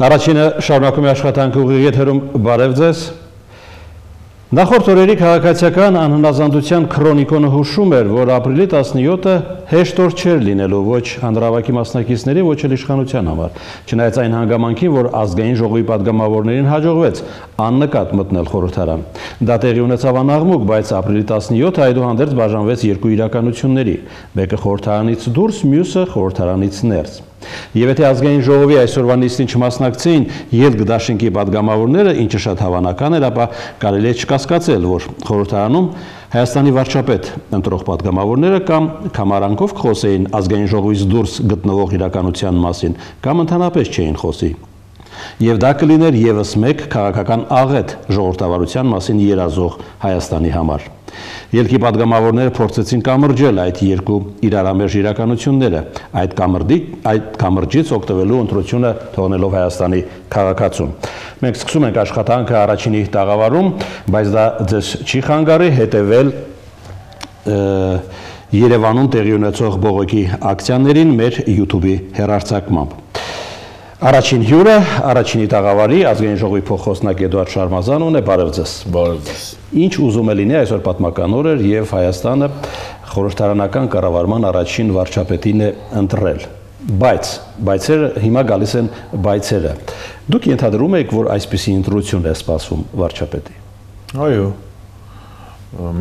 Առաջինը շարունակում է աշխատանքը ուղիղ եթերում բարև ձեզ։ Նախորդ օրերի քաղաքացիական անհնազանդության քրոնիկոնը հուշում էր, որ ապրիլի 17-ը հեշտ օր չէր լինելու ոչ հանրահավաքի մասնակիցների, ոչ էլ իշխանության համար։ Չնայած այն հանգամանքին, որ ազգային ժողովի պատգամավորներին հաջողվեց աննկատ մտնել խորհրդարան։ Դա տեղի ունեցավ անաղմուկ, բայց ապրիլի 17-ը այդուհանդերձ բաժանվեց երկու իրականությունների՝ մեկը խորհրդարանից դուրս, մյուսը խորհրդարանից ներս։ Եվ եթե ազգային ժողովի այսօրվա նիստին չմասնակցեին ելք դաշինքի պատգամավորները, ինչը շատ հավանական էր, ապա կարելի է չկասկածել, որ խորհրդարանում Հայաստանի վարչապետ ընտրող պատգամավորները կամ կամարանքով կխոսեին ազգային ժողովից դուրս գտնվող իրականության մասին, կամ ընդհանրապես չէին խոսի։ Եվ դա կլիներ ևս մեկ քաղաքական աղետ ժողովրդավարության մասին երազող Հայաստանի համար։ Ելքի պատգամավորները փորձեցին կամրջել այդ երկու իրարամերժ իրականությունները, այդ կամրջից օգտվելու ընտրությունը թողնելով Հայաստանի քաղաքացուն։ Մենք սկսում ենք աշխատանքը առաջինի տաղավարում, բայց դա ձեզ չի խանգարի հետևել Երևանում տեղի ունեցող բողոքի ակցիաներին մեր YouTube-ի հեռարձակմամբ։ Առաջին հյուրը, առաջինի տաղավարի ազգային ժողովի փոխխոսնակ Էդուարդ Շարմազանովն է, բարև ձեզ։ Բարև ձեզ։ Ինչ ուզում է լինի այսօր պատմական օր էր եւ Հայաստանը խորհրդարանական կառավարման առաջին վարչապետին է ընտրել։ Բայցերը հիմա գալիս են բայցերը։ Դուք ենթադրում եք, որ այսպիսի ընտրություն է սպասվում վարչապետի։ Այո։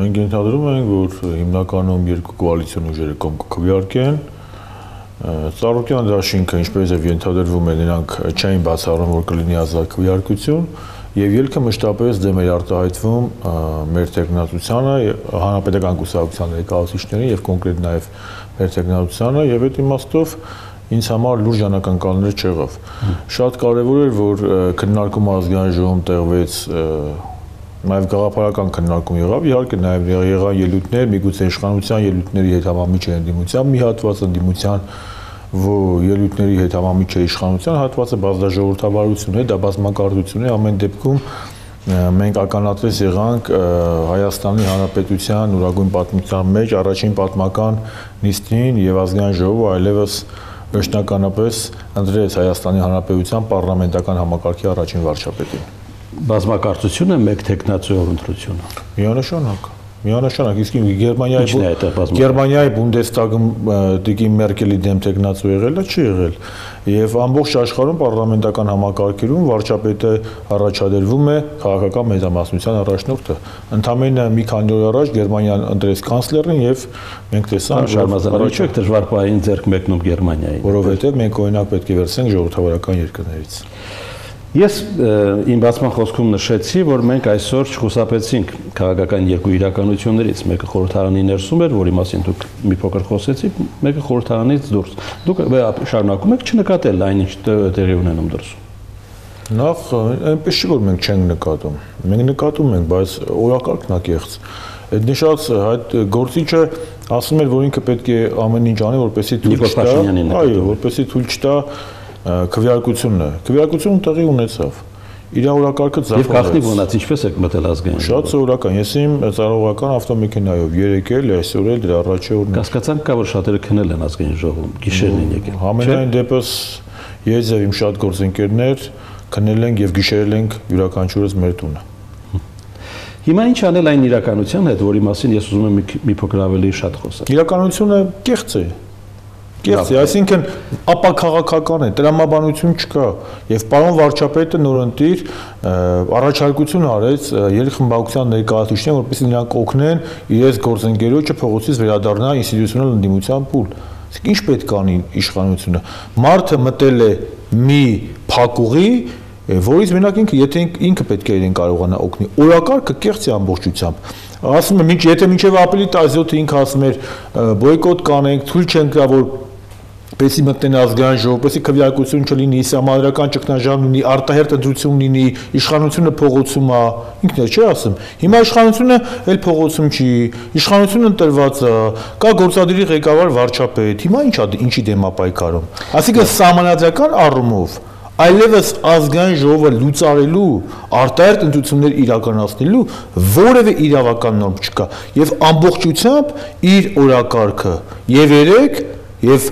Մենք ենթադրում ենք, որ հիմնականում երկու կոալիցիոն ուժերը կողմ կքվեարկեն։ Ծառուկյան դաշինքը, ինչպես եւ ենթադրվում է, նրանք չէին բացառում, որ կլինի ազգային քվեարկություն, եւ ելքը մշտապես դեմ էր արտահայտվում մեր տեխնացությանը, հանրապետական կուսակցության ներկայացուցիչներին եւ կոնկրետ նաեւ մեր տեխնացությանը, եւ այդ իմաստով ինձ համար լուրջ անակնկալներ չեղավ։ Շատ կարեւոր էր, որ քննարկումը ազգային ժողովում տեղվեց, նաեւ գաղափարական քննարկում եղավ, իհարկե նաեւ եղան ելույթներ, միգուցե իշխանության ելույթների հետ համամիջ ընդդիմության մի հատված, ընդդիմության ելույթների հետ համամիջ է իշխանության հատվածը բազմաժողովրդավարություն է, դա բազմակարծություն է, ամեն դեպքում մենք ականատես եղանք Հայաստանի Հանրապետության ուրագույն պատմության մեջ առաջին պատմական նիստին եւ ազգային ժողովը այլևս վերջնականապես ընտրեց Հայաստանի Հանրապետության պարլամենտական համակարգի առաջին վարչապետին։ Բազմակարծությունը մեկ տեխնացիով ընտրությունը։ Միանշանակ, իսկ Գերմանիայի Բունդեսթագում Տիկին Մերկելի դեմ տեխնացու եղել է, չի եղել։ Եվ ամբողջ աշխարհում պարլամենտական համակարգերում վարչապետը առաջադրվում է քաղաքական մեծամասնության առաջնորդը։ Ընդամենը մի քանի օր առաջ Գերմանիան ընտրեց կանցլերին եւ մենք տեսանք Շարմազանովիչը դժվար պահին ձեռք մեկնում Գերմանիային, որովհետեւ մենք օրինակ պետք է վերցնենք ժողովրդավարական երկրներից։ Ես իմ բացման խոսքում նշեցի, որ մենք այսօր չխուսափեցինք քաղաքական երկու իրականություններից, մեկը խորհրդարանի ներսում էր, որի մասին դուք մի փոքր խոսեցիք, մեկը խորհրդարանից դուրս։ Դուք շարունակում եք չնկատել այն, ինչ տեղի ունենում դրսում։ Նախ այնպես չի, որ մենք չենք նկատում։ Մենք նկատում ենք, բայց օրակարգն է կեղծ։ Այդ նշած այդ գործիչը ասում էր, որ ինքը պետք է ամեն ինչ անի, որպեսզի թույլ չտա, այո, որպեսզի թույլ չտա քվեարկությունը տեղի ունեցավ։ Իր օրակարգը ձախողեց։ Եվ գաղտնի ոնած ինչպես եք մտել ազգային։ Շատ սովորական։ Ես իմ ծառայողական ավտոմեքենայով եկել, այսօր էլ դրա առաջի օրն։ Կասկածանք կա, որ շատերը քնել են ազգային ժողովում, գիշերն են եկել։ Համենայն դեպս ես եւ իմ շատ գործընկերներ քնել ենք եւ գիշերել ենք յուրաքանչյուրս մեր տունը։ Հիմա ինչ անել այն իրականության հետ, որի մասին ես ուզում եմ մի փոքր ավելի շատ խոսալ։ Իրականությունը կեղծ է։ Այսինքն ապաքաղաքական է, տրամաբանություն չկա եւ պարոն վարչապետը նորընտիր առաջարկություն արեց երխմբակցության ներկայացուցիչներին, որպեսզի նրանք օգնեն իրենց գործընկերոջը փողոցից վերադառնալ ինստիտուցիոնալ ընդդիմության փուլ։ Իսկ ինչ պետք է անի իշխանությունը։ Մարդը մտել է մի փակուղի, որից մենակ ինքը պետք է իրեն կարողանա օգնել։ Օրակարգը կեղծ է ամբողջությամբ։ Ասում եմ, եթե մինչև ապրիլի 17-ը ինքը ասում էր բոյկոտ կանենք, թույլ չենք տա, որ եսի մտնեն ազգային ժողով, եսի քվեարկություն չլինի, համադրական ճգնաժամ լինի, արտահերթ ընտրություն լինի, իշխանությունը փողոցում է, ինքն է չի ասում։ Հիմա իշխանությունը էլ փողոցում չի, իշխանությունը ընտրված է, կա գործադիրի ղեկավար վարչապետ, հիմա ինչի դեմ է պայքարում։ Այսինքն սահմանադրական առումով այլևս ազգային ժողովը լուծարելու, արտահերթ ընտրություններ իրականացնելու որևէ իրավական նորմ չկա եւ ամբողջությամբ իր օրակարգը եւ երեք եւ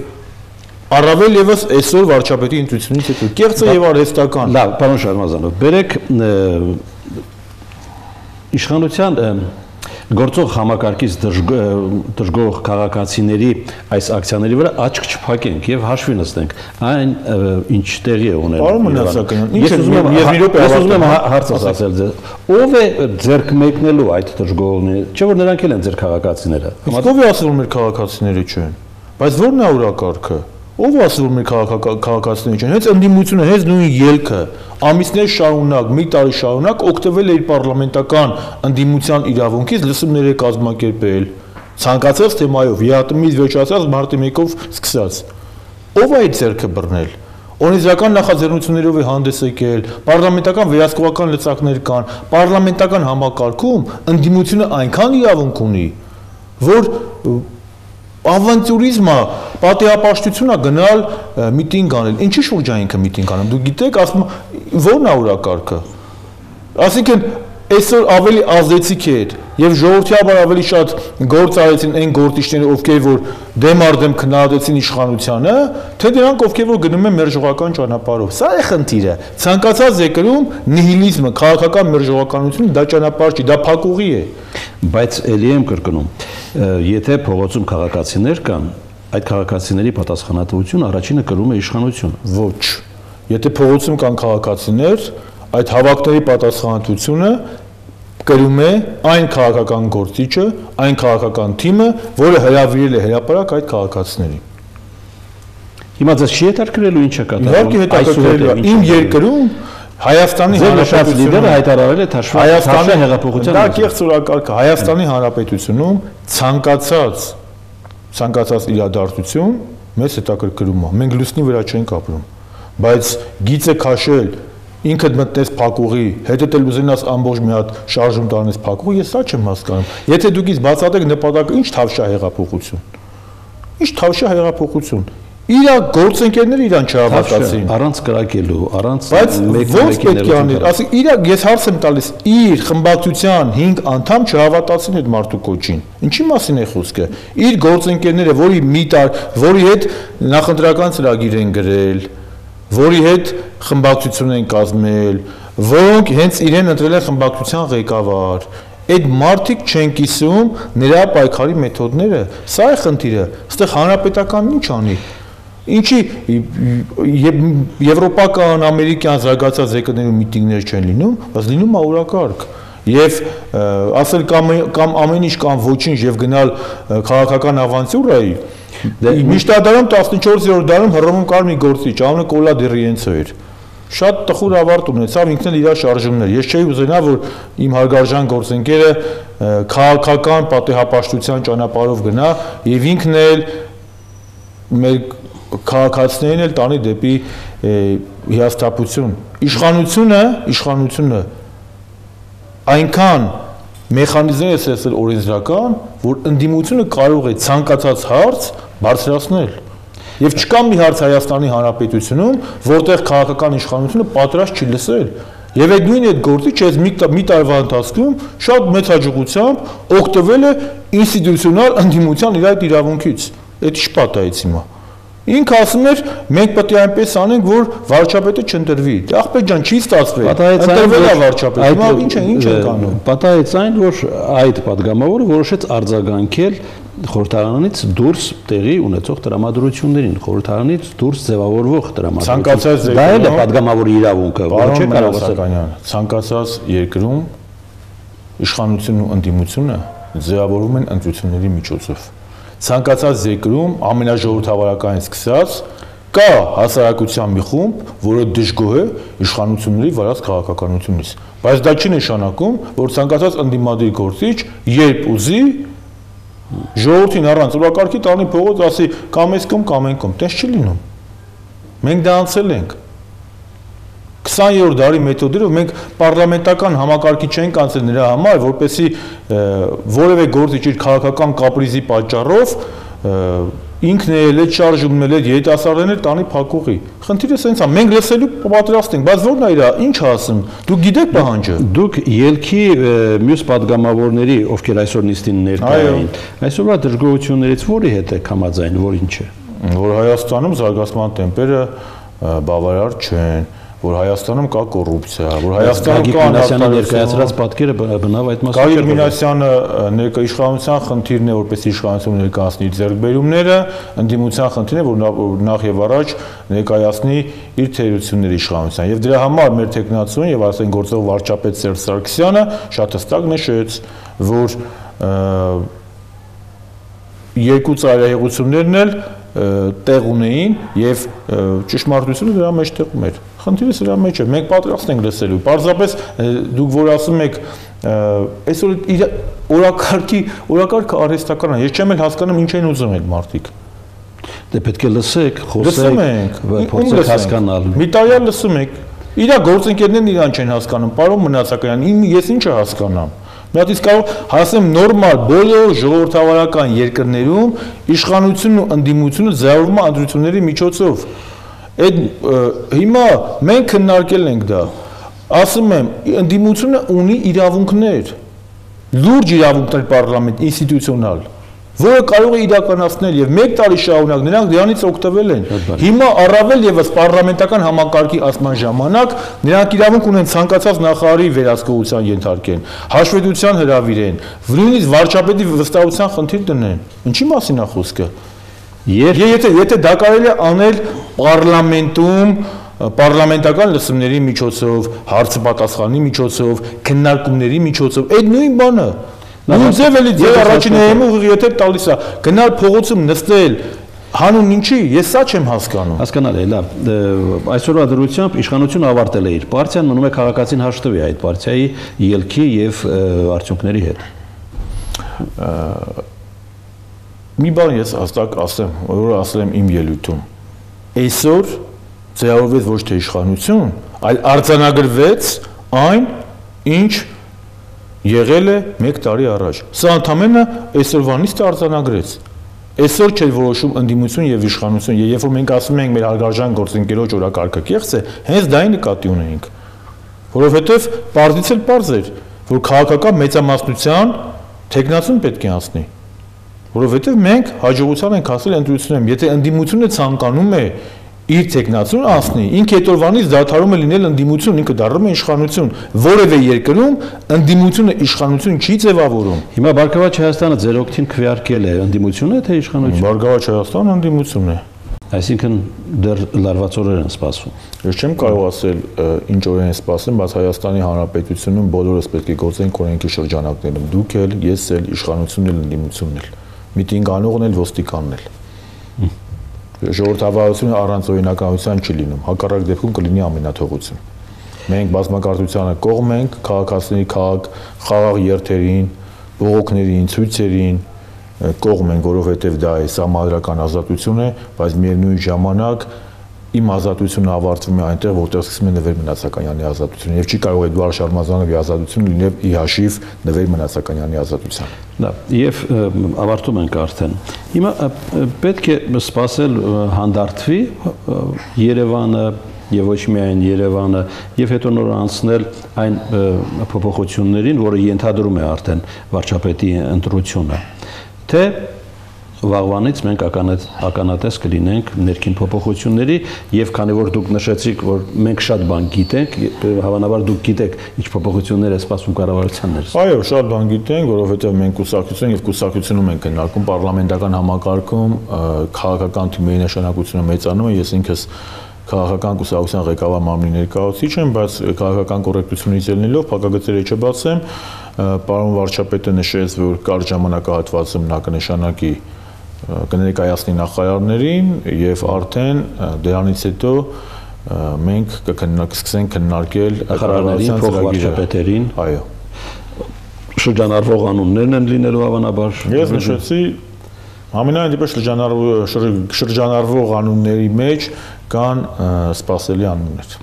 Առավել եւս այսօր վարչապետի ընտրությունից հետո կեղծը եւ արհեստական։ Լավ, պարոն Շարմազանով, բերեք իշխանության գործող համակարգից դժգոհ քաղաքացիների այս ակցիաների վրա աչք չփակենք եւ հաշվի նստենք այն ինչ տեղի է ունել։ Պարոն Մնացականյան, Ես ուզում եմ հարցս ասել ձեզ, ով է ձեռք մեկնելու այդ դժգոհները, չէ՞ որ նրանք էլ են ձեր քաղաքացիները։ Իսկ ով է ասում որ մեր քաղաքացիները չեն։ Բայց ո՞րն է օրակարգը։ Ով ասում որ մեր քաղաքացիները չեն։ Հենց ընդդիմությունը, հենց նույն ելքը ամիսներ շարունակ, մի տարի շարունակ օգտվել է իր պարլամենտական ընդդիմության իրավունքից լսումներ է կազմակերպել, ցանկացած թեմայով, ԵԱՏՄ-ից վերջացած մարտի 1-ով սկսած։ Ով է այդ ձեռքը բռնել։ Օրենսդրական նախաձեռնություններով է հանդես եկել, պարլամենտական վերահսկողական լծակներ կան, պարլամենտական համակարգում ընդդիմությունը այնքան իրավունք ունի, որ ավանտյուրիզմը, պատեհապաշտությունն է գնալ միտինգ անել։ Ինչի շուրջ է ինքը միտինգ անում։ Դուք գիտեք, ասում ո՞րն է օրակարգը։ Այսինքն այսօր ավելի ազդեցիկ էր եւ ժողովրդի ավելի շատ գործ արեցին այն գործիչները, ովքեր որ դեմ առ դեմ քննադատեցին իշխանությանը, թե դրանք ովքեր որ գնում են մերժողական ճանապարհով։ Սա է խնդիրը։ Ցանկացած երկրում նիհիլիզմը, քաղաքական մերժողականությունը դա ճանապարհ չի, դա փակուղի է։ Բայց ելի եմ կրկնում, եթե փողոցում քաղաքացիներ կան, այդ քաղաքացիների պատասխանատվությունը առաջինը կրում է իշխանությունը։ Ոչ։ Եթե փողոցում կան քաղաքացիներ, այդ հավաքների պատասխանատվությունը կրում է այն քաղաքական գործիչը, այն քաղաքական թիմը, որը հրավիրել է հրապարակ այդ քաղաքացիներին։ Հիմա ձեզ չի հետաքրքրելու ինչ է կատարվում։ Իհարկե հետաքրքրելու է։ Իմ երկրում Հայաստանի Հանրապետությունը լիդերը հայտարարել է Հայաստանի հեղափոխության։ Դա կեղծ օրակարգ է։ Հայաստանի Հանրապետությունում ցանկացած իրադարձություն մեզ հետաքրքրում է։ Մենք լուսնի վրա չենք ապրում, բայց գիծը քաշել, ինքդ մտնես փակուղի, հետդ էլ ուզենաս ամբողջ մի հատ շարժում տանես փակուղի, ես սա չեմ հասկանում։ Եթե դուք ից բացատրեք նպատակը, ինչ թավշյա հեղափոխություն։ Ինչ թավշյա հեղափոխություն։ Իրա գործընկերները իրան չհավատացին։ Առանց կրակելու, առանց ոնց պետք է անել։ Ասեք, իրա ես հարց եմ տալիս, իր խմբակցության 5 անդամ չհավատացին այդ մարդու կոչին։ Ինչի մասին է խոսքը։ Իր գործընկերները, որի հետ նախընտրական ծրագիր են գրել, որի հետ խմբակցություն են կազմել, որոնք հենց իրեն ընտրել են խմբակցության ղեկավար, այդ մարդիկ չեն կիսում նրա պայքարի մեթոդները։ Սա է խնդիրը։ Այստեղ հանրապետականն ինչ անի։ Ինչի եվրոպական, ամերիկյան զարգացած երկրներում միտինգներ չեն լինում, բայց լինում է օրակարգ։ Եվ ասել կամ ամեն ինչ կամ ոչինչ եւ գնալ քաղաքական ավանտյուրայի, Միշտադարում 14-րդ դարում Հռոմում կար մի գործիչ, անունը Կոլա դե Ռիենցո էր։ Շատ տխուր ավարտ ունեցավ, ինքն էլ իր շարժումներ։ Ես չէի ուզենա, որ իմ հարգարժան գործընկերը քաղաքական պատեհապաշտության ճանապարհով գնա եւ ինքն էլ մեր քաղաքացիներին էլ տանի դեպի հիասթափություն։ Իշխանությունը այնքան մեխանիզմներ է սերտել օրենսդրական, որ ընդդիմությունը կարող է ցանկացած հարց բարձրացնել։ Եվ չկա մի հարց Հայաստանի Հանրապետությունում, որտեղ քաղաքական իշխանությունը պատրաստ չի լսել։ Եվ այդ նույն այդ գործիչը այս մի տարվա ընթացքում շատ մեծ հաջողությամբ օգտվել է ինստիտուցիոնալ ընդդիմության իր այդ իրավունքից։ Այդ ինչ պատահեց հիմա։ Ինքը ասում էր, մենք պետք է այնպես անենք, որ վարչապետը չընտրվի։ Ախպետ ջան, չի ստացվել։ Ընտրվել է վարչապետը։ Հիմա ինչ ենք անում։ Պատահեց այն, որ այդ падգամավորը որոշեց արձագանքել խորհրդարանից դուրս տեղի ունեցող տրամադրություններին, խորհրդարանից դուրս ձևավորվող տրամադրություններին։ Դա էլ է падգամավորի իրավունքը, ոչ է կարող ասել։ Ցանկացած երկրում իշխանությունն ու ընդդիմությունը ձևավորվում են ընտրությունների միջոցով։ Ցանկացած երկրում ամենաժողովրդավարականից սկսած կա հասարակության մի խումբ, որը դժգոհ է իշխանությունների վարած քաղաքականությունից, բայց դա չի նշանակում, որ ցանկացած ընդդիմադիր գործիչ երբ ուզի ժողովրդին առանց օրակարգի տանի փողոց ասի կամ ես կամ են կամ, տես չի լինում։ Մենք դա անցել ենք 20-րդ դարի մեթոդերով մենք պարլամենտական համակարգի չենք անցել նրա համար, որպեսզի որևէ գործիչ իր քաղաքական կապրիզի պատճառով ինքն էլ այդ շարժումն էլ այդ երիտասարդներ տանի փակուղի։ Խնդիրը սենց է, մենք լսելու պատրաստ ենք, բայց ո՞րն է իրա, ինչ ասում։ Դուք գիտեք պահանջը։ Դուք ելքի մյուս падգամավորների, ովքեր այսօր նիստին ներկա էին, այսօրվա դժգոհություններից որի հետ եք համաձայն, որ ինչ է։ որ Հայաստանում զարգացման տեմպերը բավարար չեն, որ Հայաստանում կա կոռուպցիա, որ Հայաստանում կա ներկայացրած պատկերը բնավ այդ մասը Գագիկ Մինասյանը ներկա իշխանության խնդիրն է, որպես իշխանություն ներկայացնի ձեռքբերումները, ընդդիմության խնդիրն է, որ նախ եւ առաջ ներկայացնի իր թերությունների իշխանության։ Եվ դրա համար մեր տեխնացուն եւ ասեն գործող վարչապետ Սերժ Սարգսյանը շատ հստակ նշեց, որ երկու ծայրահեղություններն էլ տեղ ունեին եւ ճշմարտությունը դրա մեջ տեղում էր։ Խնդիրը սրա մեջ է։ Մենք պատրաստ ենք լսելու։ Պարզապես դուք որ ասում եք, այսօր օրակարգը արհեստական է։ Ես չեմ էլ հասկանում ինչ են ուզում այդ մարդիկ։ Դե պետք է լսեք, խոսեք, փորձեք հասկանալ։ Մի տարյալ լսում եք։ Իրա գործընկերներն իրան չեն հասկանում։ Պարոն Մնացականյան, ես ինչը հասկանամ։ Մի հատ իսկ կարող հասնեմ նորմալ բոլոր ժողովրդավարական երկրներում իշխանությունն ու ընդդիմությունը ձևավորվում է ընտրությունների միջոցով։ Այդ հիմա մենք քննարկել ենք դա։ Ասում եմ, ընդդիմությունը ունի իրավունքներ, լուրջ իրավունքներ պարլամենտ ինստիտուցիոնալ, որը կարող է իրականացնել եւ 1 տարի շարունակ նրանք դրանից օգտվել են։ Հիմա առավել եւս պարլամենտական համակարգի ասման ժամանակ նրանք իրավունք ունեն ցանկացած նախարարի վերահսկողության ենթարկեն, հաշվետվության հրավիրեն, նույնիսկ վարչապետի վստահության խնդիր դնեն։ Ինչի մասին է խոսքը։ Եթե դա կարելի է անել պարլամենտում պարլամենտական լսումների միջոցով, հարցպատասխանի միջոցով, քննարկումների միջոցով, այդ նույն բանը։ Նույն ձևելի ձեր առաջին ուղիղ եթե տալիս է գնալ փողոցում նստել հանուն ինչի ես սա չեմ հասկանում հասկանալի է լավ այսօրվա դրությամբ իշխանությունը ավարտել է իր պարտիան մնում է քաղաքացին հաշտվի այդ պարտիայի ելքի եւ արդյունքների հետ մի բան ես հստակ ասեմ որը ասել եմ իմ ելույթում այսօր ձևավորվեց ոչ թե իշխանություն այլ արձանագրվեց այն ինչ եղել է 1 տարի առաջ։ Սա ընդամենը այսօրվանից արձանագրեց։ Այսօր չէ որոշում ընդդիմություն եւ իշխանություն, եւ երբ որ մենք ասում ենք մեր հարգարժան գործընկերոջ օրակարգը կեղծ է, հենց դա ի նկատի ունենք։ Որովհետեւ պարզից էլ պարզ էր, որ քաղաքական մեծամասնության տեխնացուն պետք է անցնի։ Որովհետեւ մենք հաջողության ենք հասել ընտրություններում, եթե ընդդիմությունը ցանկանում է իր տեխնացուն անցնի, ինքը հետորվանից դադարում է լինել ընդդիմություն, ինքը դառնում է իշխանություն, որևէ երկրում ընդդիմությունը իշխանություն չի ձևավորում։ Հիմա Բարգավաճ Հայաստանը ձեր օգտին քվեարկել է ընդդիմությունը, թե իշխանությունը։ Բարգավաճ Հայաստանը ընդդիմություն է։ Այսինքն դեռ լարված օրեր են սպասվում։ Ես չեմ կարող ասել ինչ օրեր են սպասում, բայց Հայաստանի Հանրապետությունում բոլորս պետք է գործենք օրենքի շրջանակներում։ Դուք էլ, ես էլ, իշխանությունն էլ, ընդդիմությունն էլ, միտինգ անողն էլ, ոստիկանն էլ։ Ժողովրդավարությունը առանց օրինականության չի լինում, հակառակ դեպքում կլինի ամենաթողություն։ Մենք բազմակարծությանը կողմ ենք, քաղաքացիների խաղաղ երթերին, բողոքներին, ցույցերին կողմ ենք, որովհետև դա է սահմանադրական ազատություն է, բայց միևնույն ժամանակ իմ ազատությունը ավարտվում է այնտեղ, որտեղ սկսում է Նվեր Մնացականյանի ազատությունը, եւ չի կարող Էդուարդ Շարմազանովի ազատությունը լինել ի հաշիվ Նվեր Մնացականյանի ազատության։ Լավ, եւ ավարտում ենք արդեն։ Հիմա պետք է սպասել հանդարտվի Երևանը եւ ոչ միայն Երևանը եւ հետո նոր անցնել այն փոփոխություններին, որը ենթադրում է արդեն վարչապետի ընտրությունը, թե վաղվանից մենք ականատես կլինենք ներքին փոփոխությունների եւ քանի որ դուք նշեցիք որ մենք շատ բան գիտենք հավանաբար դուք գիտեք ինչ փոփոխություններ է սպասում կառավարության ներս Այո շատ բան գիտենք որովհետեւ մենք կուսակցություն եւ կուսակցությունում ենք քննարկում պարլամենտական համակարգում քաղաքական թիմերի նշանակությունը մեծանում է ես ինքս քաղաքական կուսակցության ղեկավար մարմնի ներկայացուցիչ եմ բայց քաղաքական կոռեկտությունից ելնելով փակագծերը չբացեմ պարոն վարչապետը նշեց որ կարճ ժամանակահատվածում նա կնշանակի կներկայացնի նախարարներին եւ արդեն դրանից հետո մենք կսկսենք քննարկել նախարարներին, փոխվարչապետերին, այո, շրջանառվող անուններն են լինելու հավանաբար։ Ես նշեցի ամենայն դեպքում շրջանառվող անունների մեջ կան սպասելի անուններ։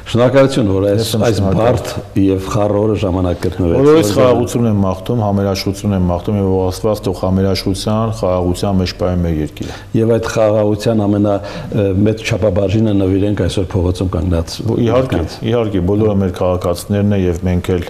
Շնորհակալություն, որ այս բարդ եւ խառը օրը ժամանակ գտնվեց։ Բոլորիս խաղաղություն եմ մաղթում, համերաշխություն եմ մաղթում եւ Աստված թող համերաշխության, խաղաղության մեջ պահի մեր երկիրը։ Եվ այդ խաղաղության ամենամեծ չափաբաժինը նվիրենք այսօր փողոցում կանգնած։ Իհարկե, բոլորը մեր քաղաքացիներն են եւ մենք էլ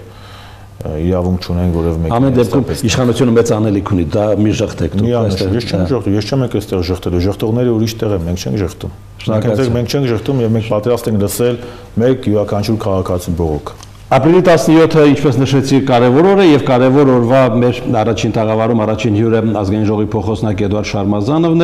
իրավունք չունեն որևէ մեկին։ Ամեն դեպքում իշխանությունը մեծ անելիք ունի, դա մի ժխտեք դուք։ Ես չեմ ժխտում, ես չեմ եկել այստեղ ժխտելու, ժխտողները ուրիշ տեղ են, մենք չենք ժխտում։ Մենք չենք ժխտում եւ մենք պատրաստ ենք լսել մեկ յուրաքանչյուր քաղաքացու բողոք։ Ապրիլի 17-ը, ինչպես նշեցի, կարևոր օր է եւ կարևոր օրվա մեր առաջին տաղավարում առաջին հյուրը ազգային ժողովի փոխոսնակ Էդուարդ Շարմազանովն էր։